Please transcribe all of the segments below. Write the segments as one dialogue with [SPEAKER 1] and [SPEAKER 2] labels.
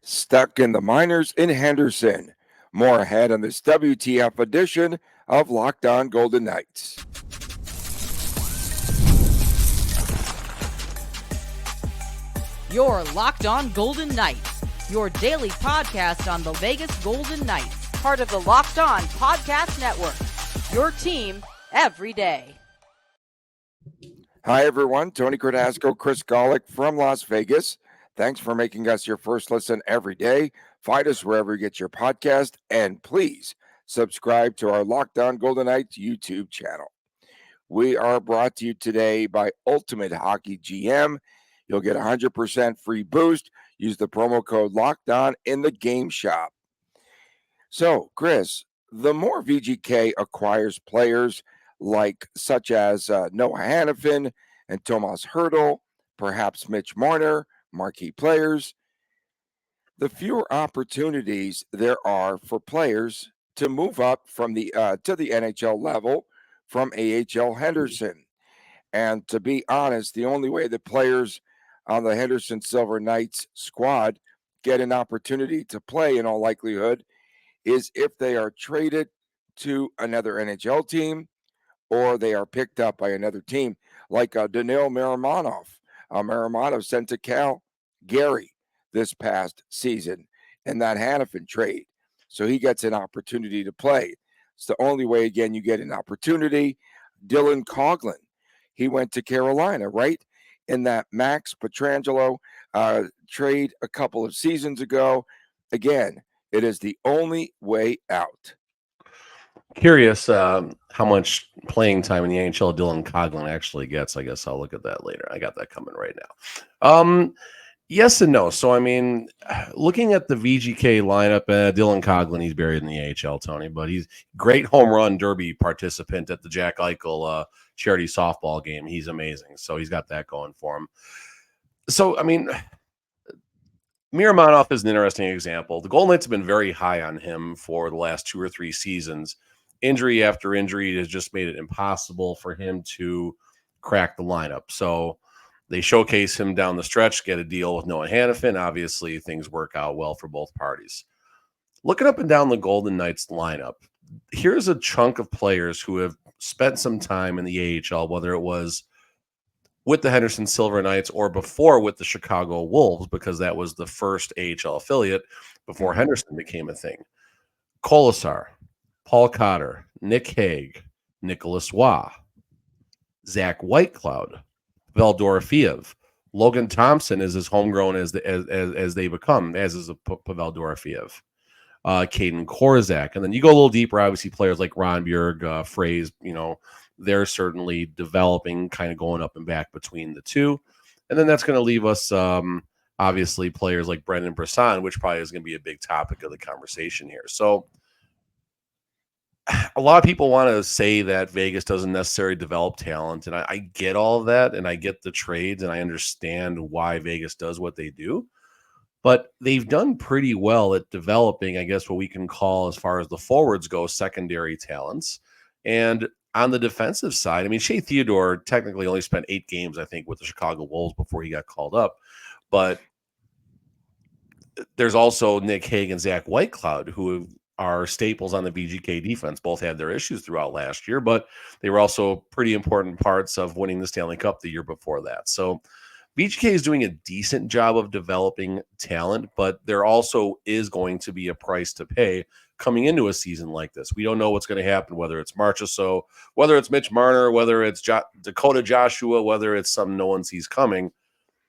[SPEAKER 1] Stuck in the minors in Henderson. More ahead on this WTF edition of Locked On Golden Knights.
[SPEAKER 2] Your Locked On Golden Knights, your daily podcast on the Vegas Golden Knights, part of the Locked On Podcast Network. Your team every day.
[SPEAKER 1] Hi, everyone. Tony Cardasco, Chris Golick from Las Vegas. Thanks for making us your first listen every day. Find us wherever you get your podcast, and please subscribe to our Locked On Golden Knights YouTube channel. We are brought to you today by Ultimate Hockey GM. You'll get 100% free boost. Use the promo code Locked On in the game shop. So, Chris, the more VGK acquires players such as Noah Hannafin and Tomas Hertl, perhaps Mitch Marner, marquee players, the fewer opportunities there are for players to move up from the to the NHL level from AHL Henderson. And to be honest, the only way the players on the Henderson Silver Knights squad get an opportunity to play in all likelihood is if they are traded to another NHL team or they are picked up by another team, like Danil Maramonov. Maramonov sent to Cal Gary this past season in that Hannafin trade. So he gets an opportunity to play. It's the only way, again, you get an opportunity. Dylan Coughlin, he went to Carolina, right? In that Max Pietrangelo trade a couple of seasons ago. Again, it is the only way out.
[SPEAKER 3] Curious how much playing time in the NHL Dylan Coughlin actually gets. I guess I'll look at that later. I got that coming right now. Yes and no. So, I mean, looking at the VGK lineup, Dylan Coughlin, he's buried in the AHL, Tony, but he's great home run derby participant at the Jack Eichel charity softball game. He's amazing. So he's got that going for him. So, I mean, Miramonov is an interesting example. The Golden Knights have been very high on him for the last 2 or 3 seasons. Injury after injury has just made it impossible for him to crack the lineup. So they showcase him down the stretch, get a deal with Noah Hannafin. Obviously, things work out well for both parties. Looking up and down the Golden Knights lineup, here's a chunk of players who have spent some time in the AHL, whether it was with the Henderson Silver Knights or before with the Chicago Wolves, because that was the first AHL affiliate before Henderson became a thing. Kolesar, Paul Cotter, Nick Hague, Nicholas Waugh, Zach Whitecloud, Pavel Dorofeev. Logan Thompson is as homegrown as they become, as is Pavel Dorofeev. Caden Korzak. And then you go a little deeper, obviously players like Ron Bjerg, Fraze, they're certainly developing, kind of going up and back between the two. And then that's going to leave us, obviously, players like Brendan Brisson, which probably is going to be a big topic of the conversation here. So a lot of people want to say that Vegas doesn't necessarily develop talent, and I get all of that, and I get the trades, and I understand why Vegas does what they do. But they've done pretty well at developing, I guess, what we can call, as far as the forwards go, secondary talents. And on the defensive side, I mean, Shea Theodore technically only spent 8 games, I think, with the Chicago Wolves before he got called up. But there's also Nick Hague and Zach Whitecloud, who are staples on the VGK defense. Both had their issues throughout last year, but they were also pretty important parts of winning the Stanley Cup the year before that. So VGK is doing a decent job of developing talent, but there also is going to be a price to pay coming into a season like this. We don't know what's going to happen, whether it's Marchessault, whether it's Mitch Marner, whether it's Dakota Joshua, whether it's something no one sees coming.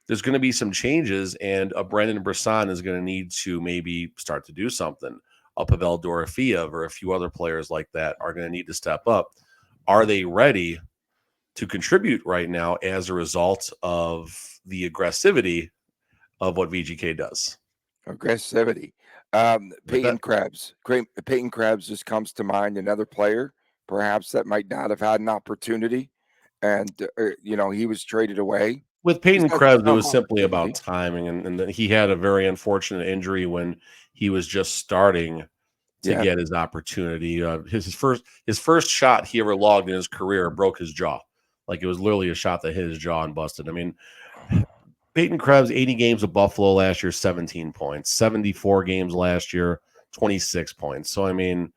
[SPEAKER 3] There's going to be some changes, and a Brendan Brisson is going to need to maybe start to do something. A Pavel Dorofeev or a few other players like that are going to need to step up. Are they ready to contribute right now as a result of the aggressivity of what VGK does?
[SPEAKER 1] Aggressivity. Peyton Krebs. Peyton Krebs just comes to mind, another player perhaps that might not have had an opportunity, and he was traded away.
[SPEAKER 3] With Peyton Krebs, it was simply about timing, and he had a very unfortunate injury when he was just starting to get his opportunity. His first shot he ever logged in his career broke his jaw. Like, it was literally a shot that hit his jaw and busted. I mean, Peyton Krebs, 80 games with Buffalo last year, 17 points. 74 games last year, 26 points. So, I mean,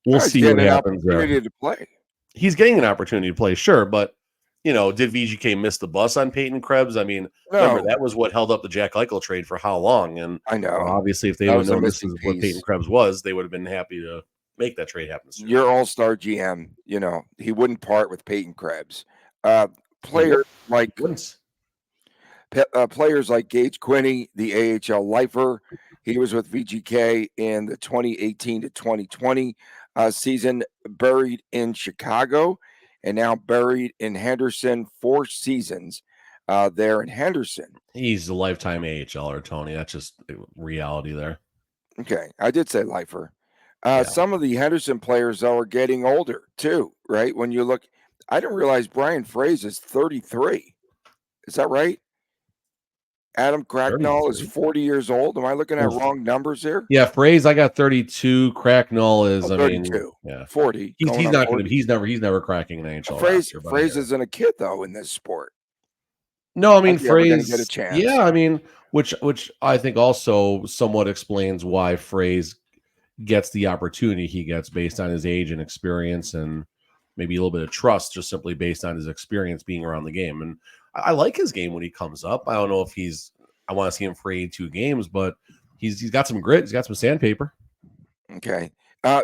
[SPEAKER 3] we'll
[SPEAKER 1] He's
[SPEAKER 3] see what
[SPEAKER 1] getting an
[SPEAKER 3] happens there.
[SPEAKER 1] opportunity to play.
[SPEAKER 3] He's getting an opportunity to play, sure, but did VGK miss the bus on Peyton Krebs? I mean, remember,
[SPEAKER 1] No,
[SPEAKER 3] that was what held up the Jack Eichel trade for how long? And
[SPEAKER 1] I know.
[SPEAKER 3] obviously, if they
[SPEAKER 1] That
[SPEAKER 3] would
[SPEAKER 1] was
[SPEAKER 3] have
[SPEAKER 1] a
[SPEAKER 3] known this
[SPEAKER 1] missing
[SPEAKER 3] is what Peyton
[SPEAKER 1] piece.
[SPEAKER 3] Krebs was, they would have been happy to make that trade happen sooner.
[SPEAKER 1] Your all-star GM, he wouldn't part with Peyton Krebs. Players like
[SPEAKER 3] Wouldn't.
[SPEAKER 1] players like Gage Quinney, the AHL lifer. He was with VGK in the 2018 to 2020 season, buried in Chicago, and now buried in Henderson, 4 seasons there in Henderson.
[SPEAKER 3] He's a lifetime AHLer, Tony. That's just reality there.
[SPEAKER 1] Okay, I did say lifer. Some of the Henderson players, though, are getting older, too, right? When you look, I didn't realize Brian Fraze is 33. Is that right? Adam Cracknell is 40 years old. Am I looking at wrong numbers here?
[SPEAKER 3] Yeah, Fraze, I got 32. Cracknell is
[SPEAKER 1] 32. 40.
[SPEAKER 3] He's not going to. He's never cracking an NHL.
[SPEAKER 1] Fraze isn't a kid though in this sport.
[SPEAKER 3] No, I mean Fraze
[SPEAKER 1] get a chance.
[SPEAKER 3] Yeah, I mean, which I think also somewhat explains why Fraze gets the opportunity he gets based on his age and experience, and maybe a little bit of trust just simply based on his experience being around the game. And I like his game when he comes up. I don't know if I want to see him for 82 games, but he's got some grit. He's got some sandpaper.
[SPEAKER 1] Okay.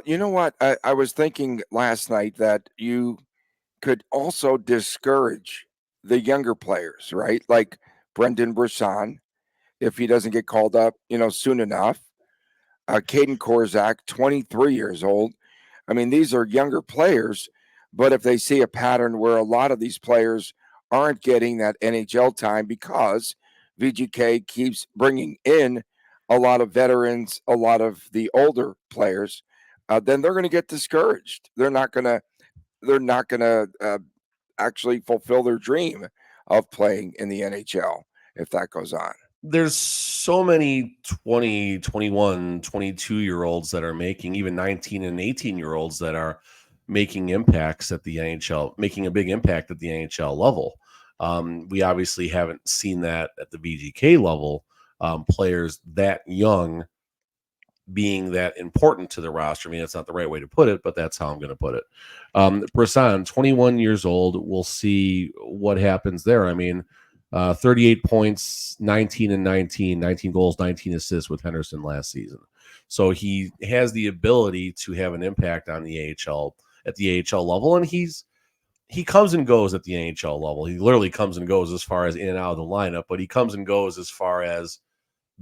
[SPEAKER 1] You know what? I was thinking last night that you could also discourage the younger players, right? Like Brendan Brisson, if he doesn't get called up, soon enough. Caden Korzak, 23 years old. I mean, these are younger players, but if they see a pattern where a lot of these players aren't getting that NHL time because VGK keeps bringing in a lot of veterans, a lot of the older players, then they're going to get discouraged. They're not going to actually fulfill their dream of playing in the NHL if that goes on.
[SPEAKER 3] There's so many 20, 21, 22-year-olds that are making, even 19 and 18-year-olds that are making impacts at the NHL, making a big impact at the NHL level. We obviously haven't seen that at the VGK level, players that young being that important to the roster. I mean, that's not the right way to put it, but that's how I'm going to put it. Brisson, 21 years old. We'll see what happens there. I mean, 38 points, 19 and 19 goals, 19 assists with Henderson last season. So he has the ability to have an impact on the AHL at the AHL level. And he comes and goes at the NHL level. He literally comes and goes as far as in and out of the lineup, but he comes and goes as far as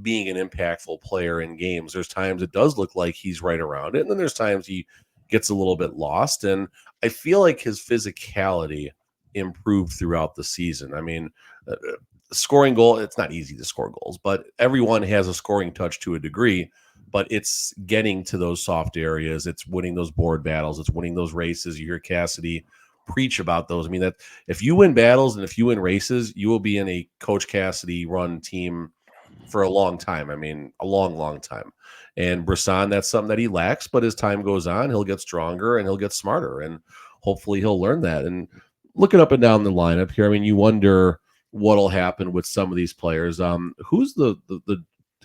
[SPEAKER 3] being an impactful player in games. There's times it does look like he's right around it, and then there's times he gets a little bit lost. And I feel like his physicality improved throughout the season. I mean, scoring goal, it's not easy to score goals, but everyone has a scoring touch to a degree, but it's getting to those soft areas. It's winning those board battles. It's winning those races. You hear Cassidy preach about those. I mean, that if you win battles and if you win races, you will be in a Coach Cassidy run team for a long time. I mean, a long, long time. And Brisson, that's something that he lacks, but as time goes on, he'll get stronger and he'll get smarter, and hopefully he'll learn that. And looking up and down the lineup here, I mean, you wonder what'll happen with some of these players. Who's the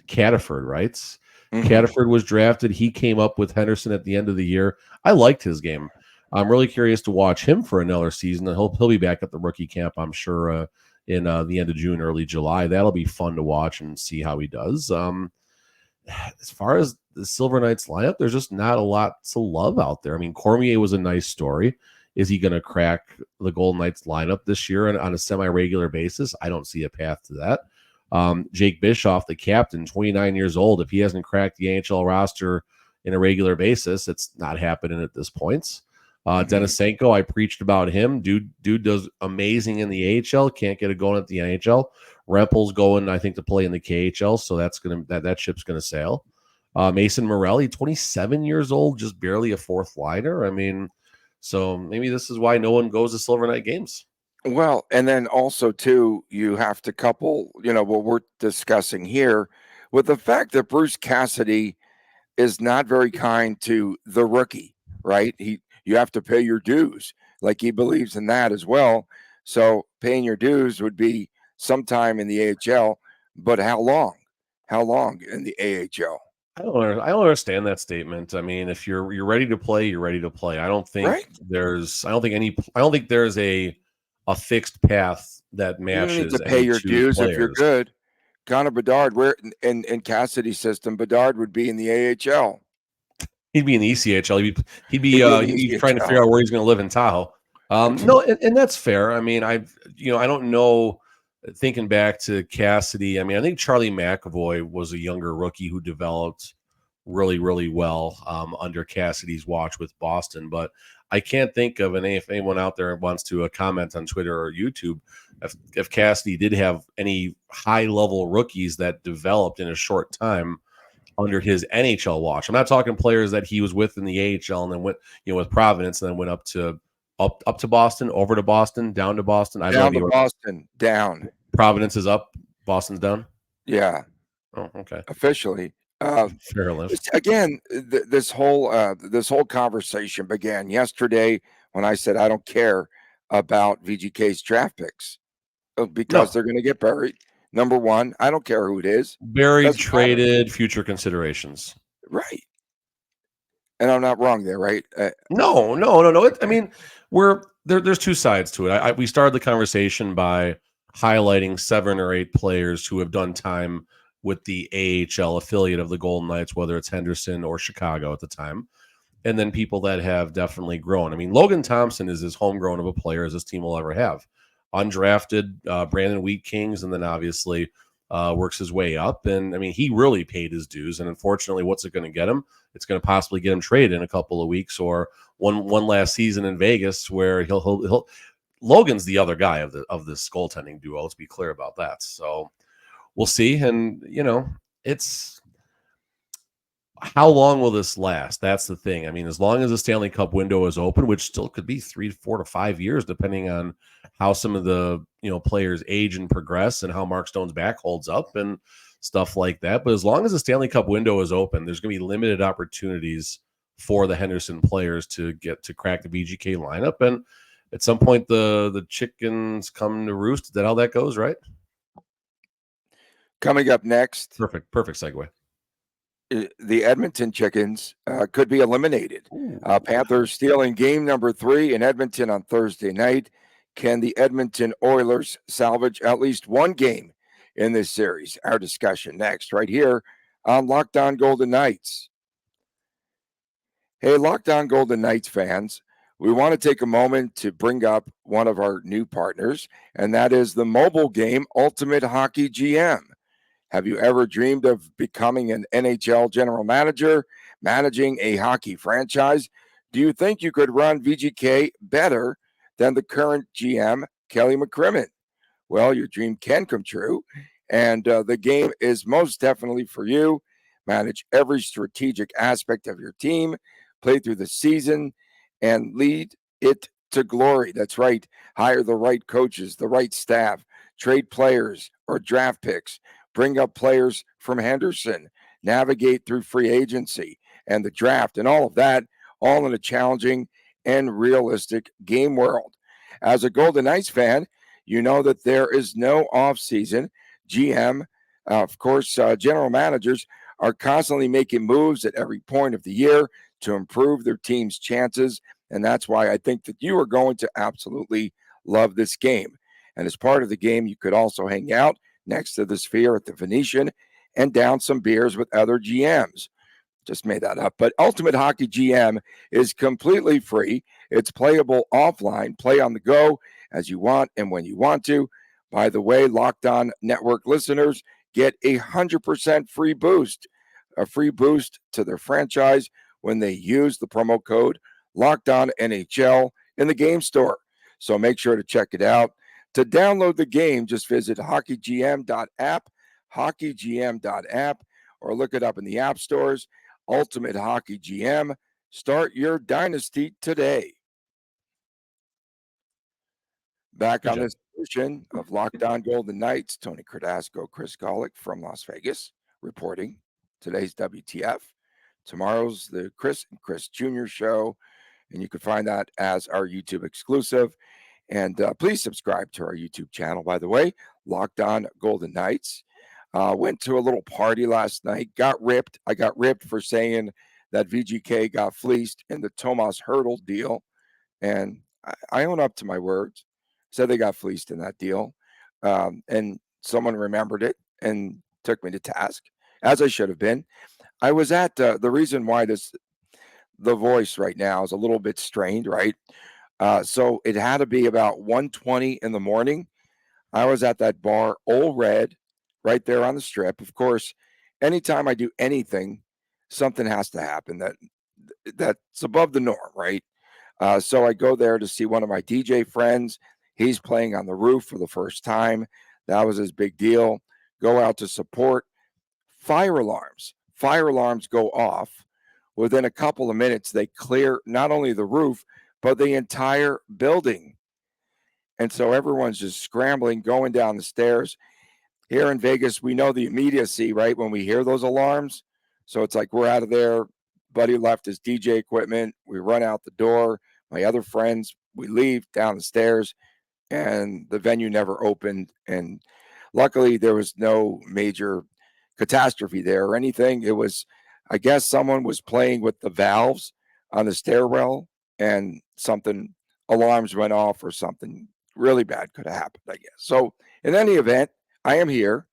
[SPEAKER 3] Cataford, right? Mm-hmm. Cataford was drafted. He came up with Henderson at the end of the year. I liked his game. I'm really curious to watch him for another season. He'll be back at the rookie camp, I'm sure, in the end of June, early July. That'll be fun to watch and see how he does. As far as the Silver Knights lineup, there's just not a lot to love out there. I mean, Cormier was a nice story. Is he going to crack the Golden Knights lineup this year on a semi-regular basis? I don't see a path to that. Jake Bischoff, the captain, 29 years old. If he hasn't cracked the NHL roster in a regular basis, it's not happening at this point. Denisenko, I preached about him. Dude does amazing in the AHL. Can't get it going at the NHL. Rempel's going, I think, to play in the KHL, so that ship's gonna sail. Mason Morelli, 27 years old, just barely a fourth liner. I mean, so maybe this is why no one goes to Silver Knight games.
[SPEAKER 1] Well, and then also too, you have to couple, what we're discussing here with the fact that Bruce Cassidy is not very kind to the rookie, right? You have to pay your dues. Like he believes in that as well. So paying your dues would be sometime in the AHL, but how long? How long in the AHL?
[SPEAKER 3] I don't understand that statement. I mean, if you're ready to play, you're ready to play. I don't
[SPEAKER 1] Right?
[SPEAKER 3] think I don't think there's a fixed path that
[SPEAKER 1] You don't need to
[SPEAKER 3] matches
[SPEAKER 1] pay
[SPEAKER 3] any
[SPEAKER 1] your
[SPEAKER 3] two
[SPEAKER 1] dues if you're
[SPEAKER 3] players.
[SPEAKER 1] good. Connor Bedard, where in Cassidy's system, Bedard would be in the AHL.
[SPEAKER 3] He'd be in the ECHL.
[SPEAKER 1] He'd be in the
[SPEAKER 3] He'd be trying to figure
[SPEAKER 1] ECHL.
[SPEAKER 3] out where he's going to live in Tahoe. No, and that's fair. I mean, I don't know. Thinking back to Cassidy, I mean, I think Charlie McAvoy was a younger rookie who developed really, really well under Cassidy's watch with Boston. But I can't think of if anyone out there wants to comment on Twitter or YouTube if Cassidy did have any high level rookies that developed in a short time under his NHL watch. I'm not talking players that he was with in the AHL and then went, with Providence and then went up to Boston, over to Boston, down to Boston. I have no
[SPEAKER 1] Down to
[SPEAKER 3] idea.
[SPEAKER 1] Boston, down.
[SPEAKER 3] Providence is up, Boston's down.
[SPEAKER 1] Yeah,
[SPEAKER 3] Oh, okay.
[SPEAKER 1] officially.
[SPEAKER 3] Fair enough.
[SPEAKER 1] Again, this whole conversation began yesterday when I said I don't care about VGK's draft picks because
[SPEAKER 3] No.
[SPEAKER 1] they're going to get buried. Number one, I don't care who it is.
[SPEAKER 3] Buried,
[SPEAKER 1] Doesn't matter.
[SPEAKER 3] traded, future considerations.
[SPEAKER 1] Right. And I'm not wrong there, right?
[SPEAKER 3] No. I mean, there's two sides to it. We started the conversation by highlighting 7 or 8 players who have done time with the AHL affiliate of the Golden Knights, whether it's Henderson or Chicago at the time, and then people that have definitely grown. I mean, Logan Thompson is as homegrown of a player as this team will ever have. Undrafted, Brandon Wheat Kings, and then obviously works his way up. And I mean, he really paid his dues. And unfortunately, what's it going to get him? It's going to possibly get him traded in a couple of weeks or one last season in Vegas where he'll Logan's the other guy of this goaltending duo. Let's be clear about that. So we'll see. And it's how long will this last? That's the thing. I mean, as long as the Stanley Cup window is open, which still could be 3 to 4 to 5 years, depending on how some of the players age and progress and how Mark Stone's back holds up and stuff like that. But as long as the Stanley Cup window is open, there's going to be limited opportunities for the Henderson players to get to crack the VGK lineup. And at some point, the chickens come to roost. Is that how that goes, right?
[SPEAKER 1] Coming up next,
[SPEAKER 3] Perfect segue.
[SPEAKER 1] The Edmonton Chickens could be eliminated. Panthers stealing game number 3 in Edmonton on Thursday night. Can the Edmonton Oilers salvage at least one game in this series? Our discussion next, right here on Locked On Golden Knights. Hey, Locked On Golden Knights fans, we want to take a moment to bring up one of our new partners, and that is the mobile game Ultimate Hockey GM. Have you ever dreamed of becoming an NHL general manager, managing a hockey franchise? Do you think you could run VGK better than the current GM, Kelly McCrimmon? Well, your dream can come true, and the game is most definitely for you. Manage every strategic aspect of your team, play through the season, and lead it to glory. That's right. Hire the right coaches, the right staff, trade players or draft picks. Bring up players from Henderson, navigate through free agency and the draft and all of that, all in a challenging and realistic game world. As a Golden Knights fan, you know that there is no offseason. GM, of course, general managers are constantly making moves at every point of the year to improve their team's chances. And that's why I think that you are going to absolutely love this game. And as part of the game, you could also hang out next to the Sphere at the Venetian and down some beers with other GMs. Just made that up. But Ultimate Hockey GM is completely free. It's playable offline, play on the go as you want and when you want to. By the way, Locked On Network listeners get 100% free boost, a free boost to their franchise when they use the promo code Locked On NHL in the game store. So make sure to check it out. To download the game, just visit hockeygm.app, hockeygm.app, or look it up in the app stores. Ultimate Hockey GM. Start your dynasty today. Back on this edition of Locked On Golden Knights, Tony Cardasco, Chris Golick from Las Vegas reporting today's WTF. Tomorrow's the Chris and Chris Jr. show, and you can find that as our YouTube exclusive. And please subscribe to our YouTube channel, by the way, Locked On Golden Knights. Went to a little party last night, got ripped. I got ripped for saying that VGK got fleeced in the Tomas Hurdle deal. And I own up to my words. Said they got fleeced in that deal. And someone remembered it and took me to task, as I should have been. I was at the reason why the voice right now is a little bit strained, right? So it had to be about 1:20 in the morning. I was at that bar, Old Red, right there on the strip. Of course, anytime I do anything, something has to happen that's above the norm, right? So I go there to see one of my DJ friends. He's playing on the roof for the first time. That was his big deal. Go out to support. Fire alarms go off. Within a couple of minutes, they clear not only the roof, but the entire building. And so everyone's just scrambling, going down the stairs. Here in Vegas, we know the immediacy, right? When we hear those alarms. So it's like we're out of there. Buddy left his DJ equipment. We run out the door. My other friends, we leave down the stairs, and the venue never opened. And luckily, there was no major catastrophe there or anything. It was, I guess, someone was playing with the valves on the stairwell, and something, alarms went off, or something really bad could have happened, I guess. So, in any event, I am here,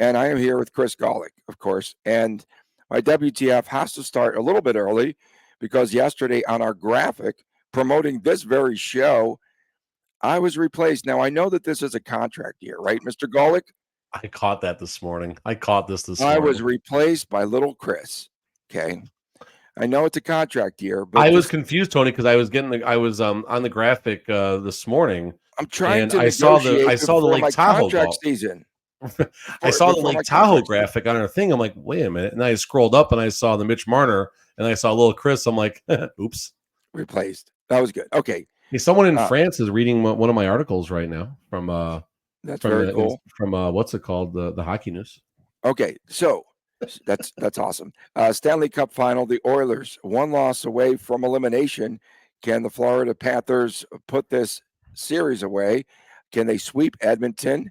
[SPEAKER 1] and I am here with Chris Golick, of course. And my WTF has to start a little bit early because yesterday on our graphic promoting this very show, I was replaced. Now, I know that this is a contract year, right, Mr. Golick?
[SPEAKER 3] I caught that this morning. I caught this
[SPEAKER 1] I
[SPEAKER 3] morning.
[SPEAKER 1] was replaced by little Chris. Okay. I know it's a contract year, but
[SPEAKER 3] I was confused, Tony, because I was on the graphic this morning.
[SPEAKER 1] I'm trying
[SPEAKER 3] and
[SPEAKER 1] to
[SPEAKER 3] I saw the
[SPEAKER 1] before
[SPEAKER 3] Lake
[SPEAKER 1] my
[SPEAKER 3] Tahoe
[SPEAKER 1] contract season.
[SPEAKER 3] I saw the
[SPEAKER 1] before my
[SPEAKER 3] Lake Tahoe
[SPEAKER 1] contract
[SPEAKER 3] graphic on our thing. I'm like, wait a minute. And I scrolled up and I saw the Mitch Marner and I saw little Chris. I'm like, oops.
[SPEAKER 1] Replaced. That was good. Okay.
[SPEAKER 3] Hey, someone in France is reading one of my articles right now from
[SPEAKER 1] that's very cool.
[SPEAKER 3] From what's it called? The Hockey News.
[SPEAKER 1] Okay. So that's awesome. Stanley Cup final. The Oilers, one loss away from elimination. Can the Florida Panthers put this series away? Can they sweep Edmonton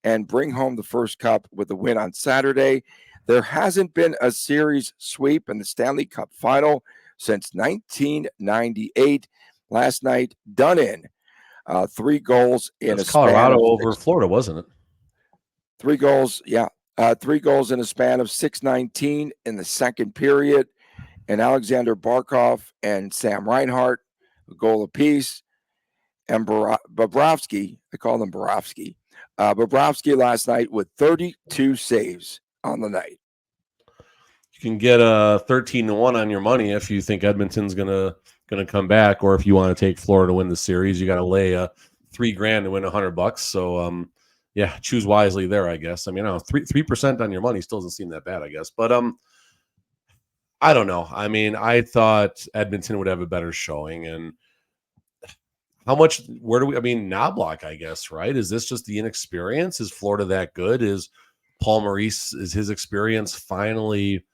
[SPEAKER 1] and bring home the first cup with a win on Saturday? There hasn't been a series sweep in the Stanley Cup final since 1998. Last night, done in 3 goals in a
[SPEAKER 3] Colorado
[SPEAKER 1] span of
[SPEAKER 3] over Florida, wasn't it?
[SPEAKER 1] 3 goals, yeah. 3 goals in a span of 6:19 in the second period. And Alexander Barkov and Sam Reinhart, a goal apiece. And Bobrovsky, I call him Bobrovsky. Bobrovsky last night with 32 saves on the night.
[SPEAKER 3] You can get a 13-1 on your money if you think Edmonton's gonna come back, or if you want to take Florida to win the series, you got to lay $3,000 to win $100. So yeah, choose wisely there, I guess. I mean, I don't know, 3% on your money still doesn't seem that bad, I guess. But I don't know. I mean, I thought Edmonton would have a better showing, and how much? Where do we? I mean, Knobloch, I guess, right? Is this just the inexperience? Is Florida that good? Is Paul Maurice, is his experience finally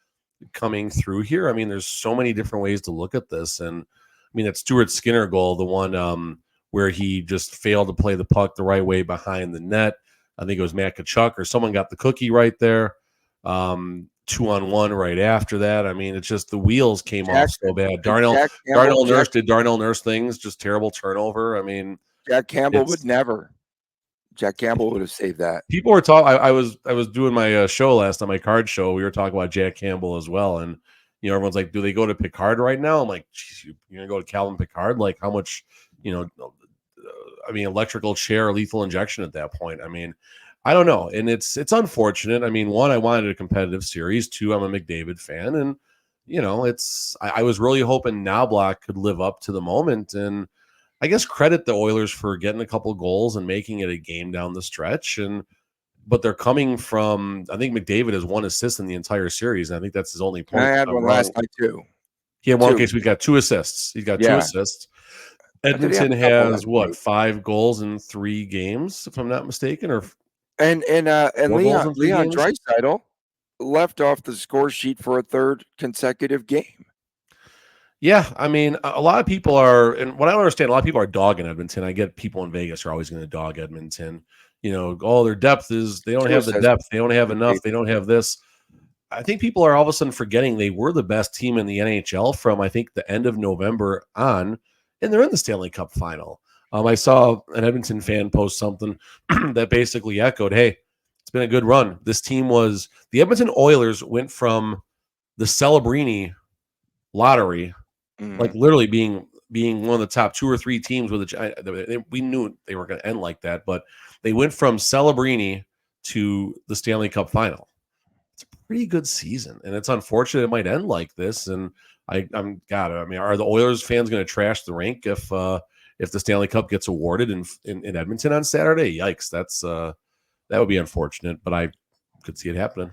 [SPEAKER 3] coming through here? I mean, there's so many different ways to look at this, and I mean, that Stuart Skinner goal, the one where he just failed to play the puck the right way behind the net. I think it was Matt Tkachuk or someone got the cookie right there. 2-on-1 right after that. I mean, it's just the wheels came off so bad. Darnell Nurse did Darnell Nurse things, just terrible turnover. I mean,
[SPEAKER 1] Jack Campbell would never. Jack Campbell would have saved that.
[SPEAKER 3] People were talking. I was doing my show last night, my card show. We were talking about Jack Campbell as well, and everyone's like, "Do they go to Picard right now?" I'm like, "Geez, you're gonna go to Calvin Picard? Like, how much? I mean, electrical chair, lethal injection at that point. I mean, I don't know, and it's unfortunate. I mean, one, I wanted a competitive series. Two, I'm a McDavid fan, and I was really hoping Knobloch could live up to the moment, and I guess credit the Oilers for getting a couple goals and making it a game down the stretch. But they're coming from, I think McDavid has 1 assist in the entire series, and I think that's his only point.
[SPEAKER 1] I had one last night too.
[SPEAKER 3] He had one case. We got 2 assists. He's got 2 assists. Edmonton has 5 goals in 3 games, if I'm not mistaken, or
[SPEAKER 1] and Leon Draisaitl left off the score sheet for a 3rd consecutive game.
[SPEAKER 3] Yeah, I mean, a lot of people are, and what I don't understand, a lot of people are dogging Edmonton. I get people in Vegas are always going to dog Edmonton. Their depth is they don't have
[SPEAKER 1] Juice
[SPEAKER 3] the
[SPEAKER 1] has
[SPEAKER 3] depth, they don't have enough,
[SPEAKER 1] McDavid.
[SPEAKER 3] they don't have this. I think people are all of a sudden forgetting they were the best team in the NHL from I think the end of November on, and they're in the Stanley Cup final. I saw an Edmonton fan post something that basically echoed, "Hey, it's been a good run." This team was the Edmonton Oilers went from the Celebrini lottery, like
[SPEAKER 1] Mhm.
[SPEAKER 3] literally being one of the top two or three teams with we knew they were going to end like that, but they went from Celebrini to the Stanley Cup final. It's a pretty good season, and it's unfortunate it might end like this. And I mean, are the Oilers fans going to trash the rink if the Stanley Cup gets awarded in Edmonton on Saturday? Yikes, that would be unfortunate, but I could see it happening.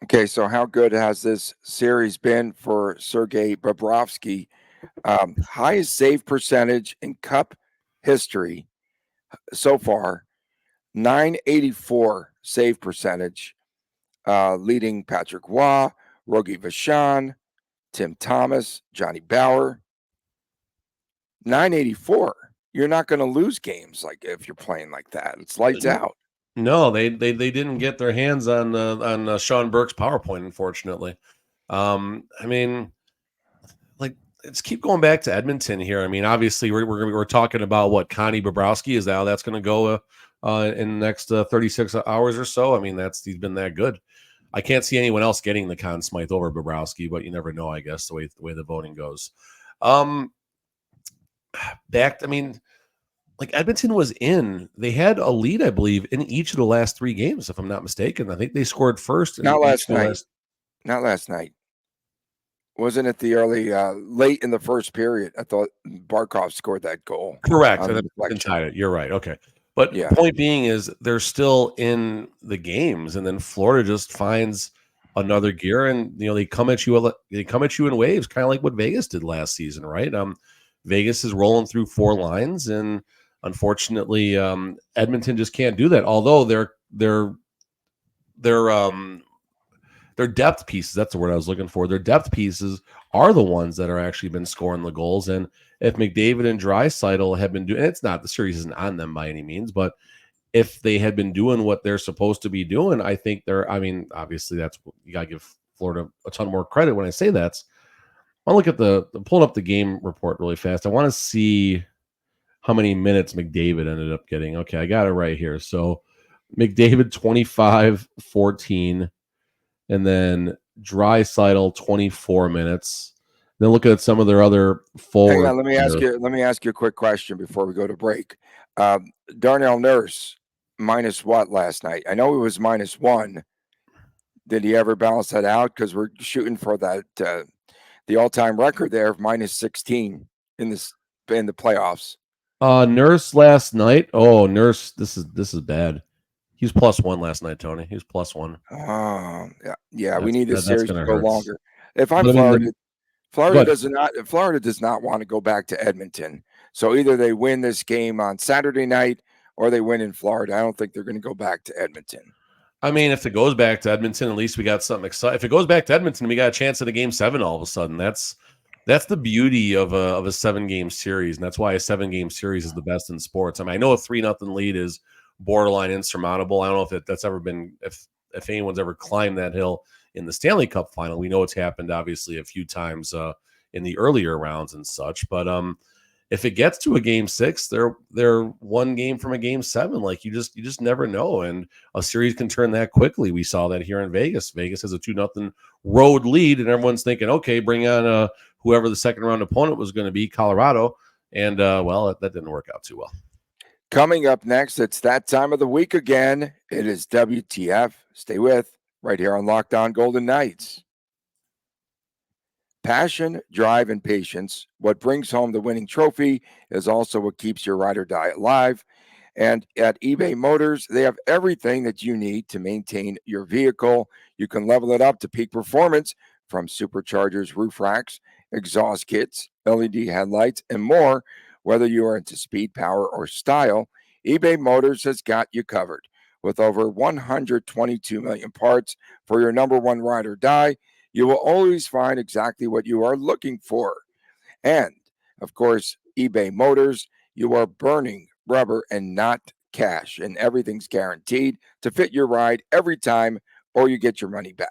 [SPEAKER 1] Okay, so how good has this series been for Sergei Bobrovsky? Highest save percentage in Cup history so far, 984 save percentage, leading Patrick Waugh, Rogie Vachon, Tim Thomas, Johnny Bauer. 984. You're not going to lose games like if you're playing like that. It's lights out.
[SPEAKER 3] No, they didn't get their hands on Sean Burke's PowerPoint, unfortunately. I mean, like, let's keep going back to Edmonton here. I mean, obviously, we're talking about what Connie Bobrovsky is how that's going to go in the next 36 hours or so. I mean, he's been that good. I can't see anyone else getting the Conn Smythe over Bobrovsky, but you never know. I guess the way the voting goes. Um, I mean, like Edmonton was in, they had a lead, I believe, in each of the last three games, if I'm not mistaken. I think they scored first in
[SPEAKER 1] Not
[SPEAKER 3] each
[SPEAKER 1] last
[SPEAKER 3] of the
[SPEAKER 1] night.
[SPEAKER 3] last.
[SPEAKER 1] Not last night. Wasn't it the early, late in the first period? I thought Barkov scored that goal
[SPEAKER 3] Correct,
[SPEAKER 1] on
[SPEAKER 3] and
[SPEAKER 1] the
[SPEAKER 3] then
[SPEAKER 1] deflection.
[SPEAKER 3] tied it. You're right. Okay, but
[SPEAKER 1] Yeah.
[SPEAKER 3] point being is they're still in the games, and then Florida just finds another gear, and they come at you. They come at you in waves, kind of like what Vegas did last season, right? Vegas is rolling through four lines, and unfortunately, Edmonton just can't do that. Although their depth pieces, that's the word I was looking for. Their depth pieces are the ones that are actually been scoring the goals. And if McDavid and Draisaitl have been doing, and it's not, the series isn't on them by any means, but if they had been doing what they're supposed to be doing, I think I mean, obviously you got to give Florida a ton more credit when I say that. I want to look at pulling up the game report really fast. I want to see how many minutes McDavid ended up getting. Okay, I got it right here. So McDavid 25, 14. And then Draisaitl 24 minutes. Then look at some of their other
[SPEAKER 1] Hang
[SPEAKER 3] forwards
[SPEAKER 1] on, let me ask
[SPEAKER 3] here.
[SPEAKER 1] you. Let me ask you a quick question before we go to break. Darnell Nurse minus what last night? I know it was -1. Did he ever balance that out? Because we're shooting for that the all-time record there of -16 in the playoffs.
[SPEAKER 3] Nurse last night. Oh, Nurse, this is bad. He was +1 last night, Tony. He was +1.
[SPEAKER 1] Oh, yeah. We
[SPEAKER 3] That's
[SPEAKER 1] need this
[SPEAKER 3] that's
[SPEAKER 1] series to
[SPEAKER 3] gonna
[SPEAKER 1] go
[SPEAKER 3] hurt.
[SPEAKER 1] longer. If I'm
[SPEAKER 3] But I mean,
[SPEAKER 1] Florida,
[SPEAKER 3] go ahead.
[SPEAKER 1] Florida does not want to go back to Edmonton. So either they win this game on Saturday night or they win in Florida. I don't think they're going to go back to Edmonton.
[SPEAKER 3] I mean, if it goes back to Edmonton, at least we got something exciting. If it goes back to Edmonton, we got a chance at a game 7 all of a sudden. That's the beauty of a 7-game series, and that's why a 7-game series is the best in sports. I mean, I know a 3-0 lead is borderline insurmountable. I don't know if that's ever been if anyone's ever climbed that hill in the Stanley Cup final. We know it's happened obviously a few times in the earlier rounds and such, but if it gets to a game 6, they're one game from a game 7. Like you just never know, and a series can turn that quickly. We saw that here in Vegas. Vegas has a 2-0 road lead, and everyone's thinking, okay, bring on whoever the second round opponent was going to be, Colorado, and well, that didn't work out too well.
[SPEAKER 1] Coming up next, it's that time of the week again. It is WTF. Stay with right here on Locked On Golden Knights. Passion, drive, and patience. What brings home the winning trophy is also what keeps your ride or die alive. And at eBay Motors, they have everything that you need to maintain your vehicle. You can level it up to peak performance from superchargers, roof racks, exhaust kits, LED headlights, and more. Whether you are into speed, power, or style, eBay Motors has got you covered. With over 122 million parts for your number one ride or die, you will always find exactly what you are looking for. And, of course, eBay Motors, you are burning rubber and not cash, and everything's guaranteed to fit your ride every time, or you get your money back.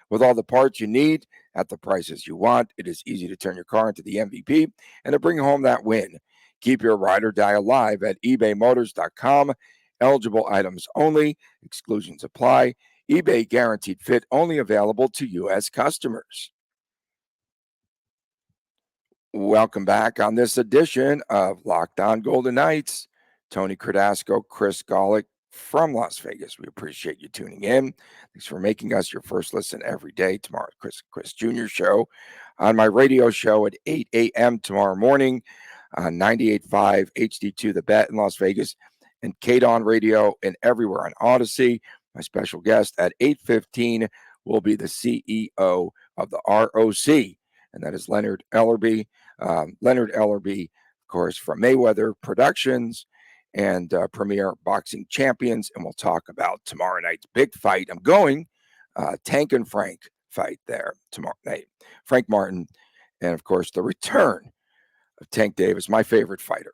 [SPEAKER 1] With all the parts you need at the prices you want, it is easy to turn your car into the MVP and to bring home that win. Keep your ride or die alive at ebaymotors.com. Eligible items only, exclusions apply. eBay guaranteed fit only available to U.S. customers. Welcome back on this edition of Locked On Golden Knights. Tony Cardasco, Chris Golick from Las Vegas. We appreciate you tuning in. Thanks for making us your first listen every day. Tomorrow, Chris Jr. show on my radio show at 8 a.m. tomorrow morning on 98.5 HD2 The Bet in Las Vegas and KDON Radio and everywhere on Odyssey. My special guest at 8:15 will be the CEO of the ROC, and that is Leonard Ellerby. Leonard Ellerby, of course, from Mayweather Productions and Premier Boxing Champions. And we'll talk about tomorrow night's big fight. I'm going Tank and Frank fight there tomorrow night. Frank Martin, and of course, the return of Tank Davis, my favorite fighter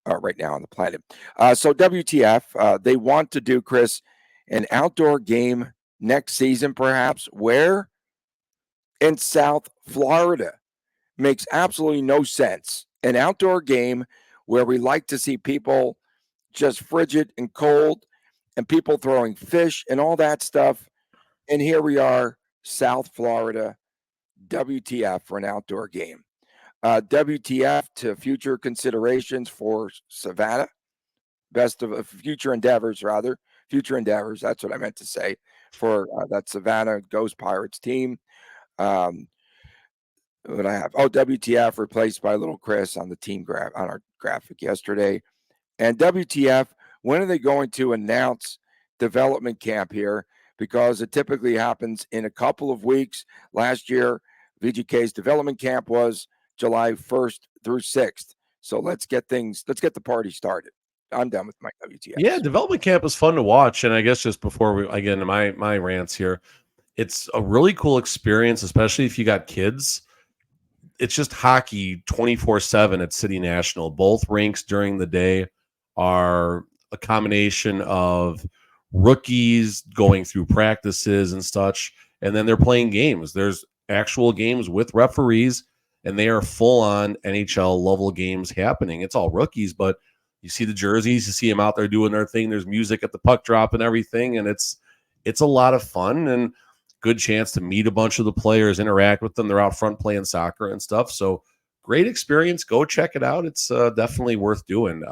[SPEAKER 1] right now on the planet. So WTF, they want to do, Chris, an outdoor game next season, perhaps. Where? In South Florida. Makes absolutely no sense. An outdoor game where we like to see people just frigid and cold and people throwing fish and all that stuff. And here we are, South Florida, WTF for an outdoor game. WTF to future considerations for Savannah. Best of future endeavors, rather. Future endeavors, that's what I meant to say, for that Savannah Ghost Pirates team. What I have? Oh, WTF replaced by Little Chris on the team on our graphic yesterday. And WTF, when are they going to announce development camp here? Because it typically happens in a couple of weeks. Last year, VGK's development camp was July 1st through 6th. So let's get the party started. I'm done with my WTF.
[SPEAKER 3] Yeah, development camp is fun to watch. And I guess just before we get into my rants here, it's a really cool experience, especially if you got kids. It's just hockey 24/7 at City National. Both rinks during the day are a combination of rookies going through practices and such, and then they're playing games. There's actual games with referees, and they are full-on NHL level games happening. It's all rookies, but you see the jerseys, you see them out there doing their thing. There's music at the puck drop and everything, and it's a lot of fun and good chance to meet a bunch of the players, interact with them. They're out front playing soccer and stuff. So great experience. Go check it out. It's definitely worth doing.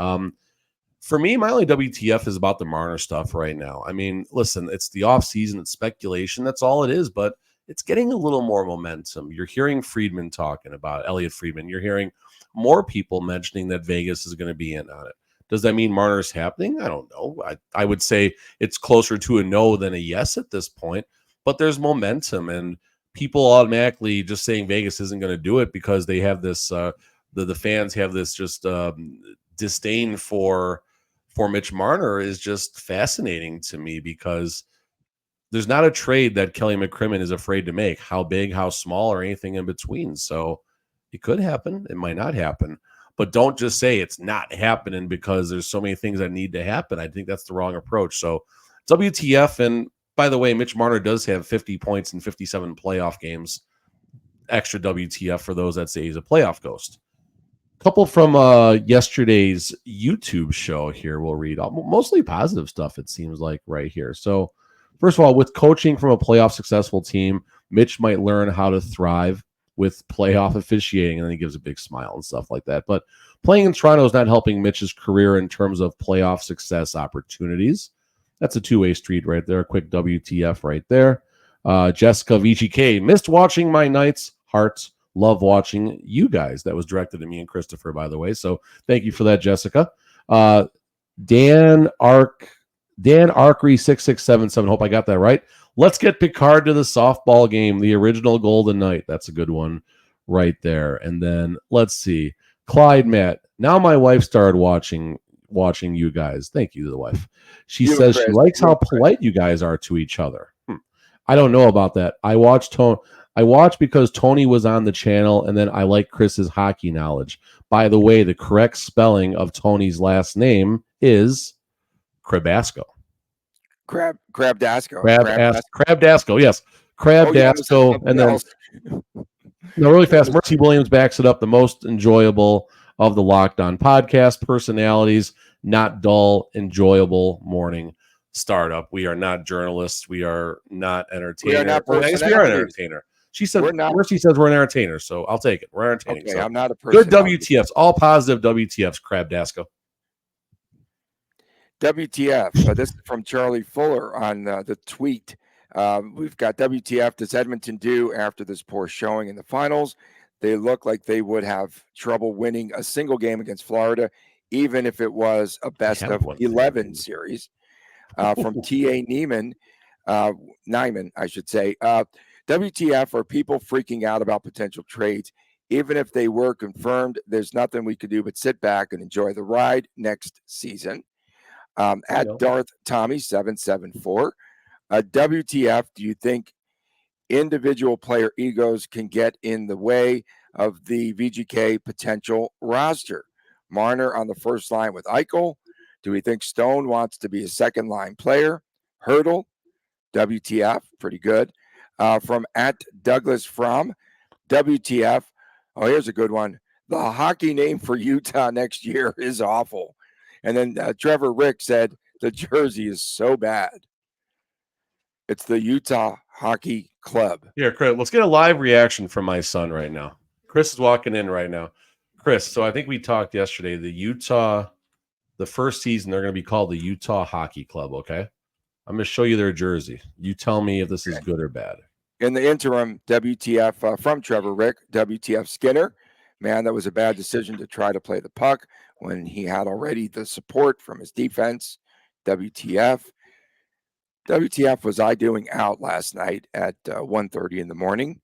[SPEAKER 3] For me, my only WTF is about the Marner stuff right now. I mean, listen, it's the off season. It's speculation. That's all it is. But it's getting a little more momentum. You're hearing Friedman talking about Elliot Friedman. You're hearing more people mentioning that Vegas is going to be in on it. Does that mean Marner's happening? I don't know. I would say it's closer to a no than a yes at this point. But there's momentum, and people automatically just saying Vegas isn't going to do it because they have this. The fans have this just disdain for Mitch Marner is just fascinating to me because there's not a trade that Kelly McCrimmon is afraid to make. How big, how small, or anything in between. So it could happen. It might not happen. But don't just say it's not happening because there's so many things that need to happen. I think that's the wrong approach. So WTF. And by the way, Mitch Marner does have 50 points in 57 playoff games. Extra WTF for those that say he's a playoff ghost. Couple from yesterday's YouTube show here we'll read. Mostly positive stuff, it seems like, right here. So, first of all, with coaching from a playoff successful team, Mitch might learn how to thrive with playoff officiating, and then he gives a big smile and stuff like that. But playing in Toronto is not helping Mitch's career in terms of playoff success opportunities. That's a two-way street right there. A quick WTF right there. Jessica VGK, missed watching my Knights. Hearts, love watching you guys. That was directed to me and Christopher, by the way. So thank you for that, Jessica. Dan Arkery 6677. Hope I got that right. Let's get Picard to the softball game, the original Golden Knight. That's a good one right there. And then let's see. Clyde Matt. Now my wife started watching you guys. Thank you to the wife. She says she likes how polite you guys are to each other. I don't know about that. I watched Tony. I watched because Tony was on the channel, and then I like Chris's hockey knowledge. By the way, the correct spelling of Tony's last name is Crabasco.
[SPEAKER 1] Crabdasco.
[SPEAKER 3] Crabdasco, yes. Crabdasco. And then,
[SPEAKER 1] else.
[SPEAKER 3] no, really fast, Mercy Williams backs it up. The most enjoyable of the Locked On podcast personalities, not dull, enjoyable morning startup. We are not journalists. We are not entertainers.
[SPEAKER 1] We are not
[SPEAKER 3] I guess we are an entertainer. She said, Mercy says we're an entertainer, so I'll take it. We're entertaining.
[SPEAKER 1] Okay,
[SPEAKER 3] so
[SPEAKER 1] I'm not a person.
[SPEAKER 3] Good WTFs, all positive WTFs, Crabdasco.
[SPEAKER 1] WTF. This is from Charlie Fuller on the tweet. We've got WTF. Does Edmonton do after this poor showing in the finals? They look like they would have trouble winning a single game against Florida, even if it was a best of 11 series. From T.A. Nyman, I should say. WTF, are people freaking out about potential trades? Even if they were confirmed, there's nothing we could do but sit back and enjoy the ride next season. At Darth Tommy 774, WTF, do you think individual player egos can get in the way of the VGK potential roster? Marner on the first line with Eichel. Do we think Stone wants to be a second line player? Hurdle, WTF, pretty good. From at Douglas from WTF. Oh, here's a good one. The hockey name for Utah next year is awful. And then Trevor Rick said the jersey is so bad. It's the Utah Hockey Club.
[SPEAKER 3] Here, Chris, let's get a live reaction from my son right now. Chris is walking in right now. Chris, so I think we talked yesterday. The first season, they're going to be called the Utah Hockey Club, okay? I'm going to show you their jersey. You tell me if this is good or bad.
[SPEAKER 1] In the interim, WTF from Trevor Rick, WTF Skinner. Man, that was a bad decision to try to play the puck when he had already the support from his defense. WTF. WTF was I doing out last night at 1:30 in the morning.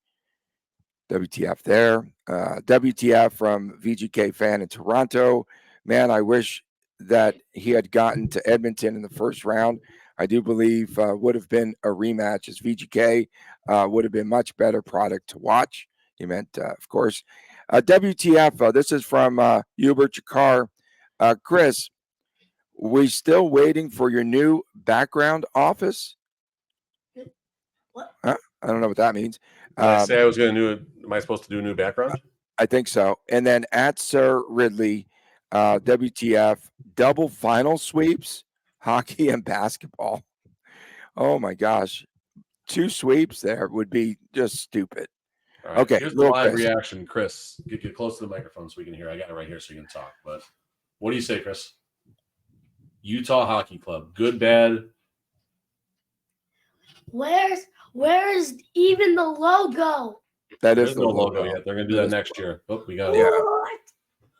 [SPEAKER 1] WTF there. WTF from VGK fan in Toronto. Man, I wish that he had gotten to Edmonton in the first round. I do believe would have been a rematch, as VGK would have been much better product to watch. He meant, of course. WTF, this is from Hubert Chakar. Chris, we still waiting for your new background office?
[SPEAKER 4] What?
[SPEAKER 1] I don't know what that means.
[SPEAKER 3] Did I say I was going to do it? Am I supposed to do a new background?
[SPEAKER 1] I think so. And then at Sir Ridley, WTF, double final sweeps, hockey and basketball. Oh my gosh. 2 sweeps there would be just stupid.
[SPEAKER 3] Right,
[SPEAKER 1] okay.
[SPEAKER 3] Here's the live reaction, Chris. Get close to the microphone so we can hear. I got it right here so you can talk. But what do you say, Chris? Utah Hockey Club. Good, bad?
[SPEAKER 4] Where is even the logo?
[SPEAKER 3] There's no logo yet. They're going to do that next year. Oh, we got it.
[SPEAKER 4] What?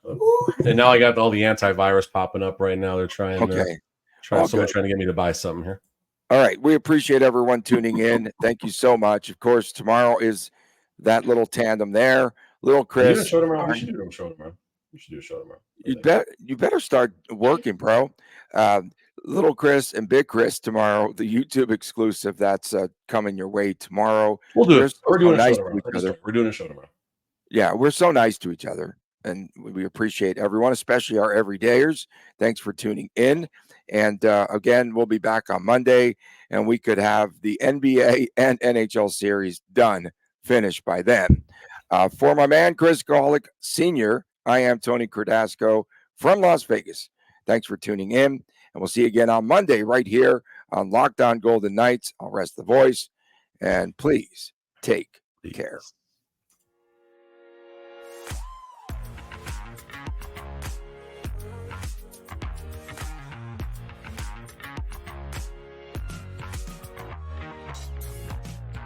[SPEAKER 3] Oh. And now I got all the antivirus popping up right now. They're trying
[SPEAKER 1] Okay.
[SPEAKER 3] someone trying to get me to buy something here.
[SPEAKER 1] All right. We appreciate everyone tuning in. Thank you so much. Of course, tomorrow is that little tandem there. Little Chris.
[SPEAKER 3] You show tomorrow? We should do a show tomorrow. We should do a show tomorrow.
[SPEAKER 1] You better start working, bro. Little Chris and Big Chris tomorrow, the YouTube exclusive that's coming your way tomorrow.
[SPEAKER 3] We'll do it. We're doing
[SPEAKER 1] a show
[SPEAKER 3] tomorrow. We're doing a show tomorrow.
[SPEAKER 1] Yeah, we're so nice to each other, and we appreciate everyone, especially our everydayers. Thanks for tuning in. And again, we'll be back on Monday, and we could have the NBA and NHL series finished by then. For my man, Chris Golick Sr., I am Tony Cardasco from Las Vegas. Thanks for tuning in, and we'll see you again on Monday right here on Locked On Golden Knights. I'll rest the voice, and please take care.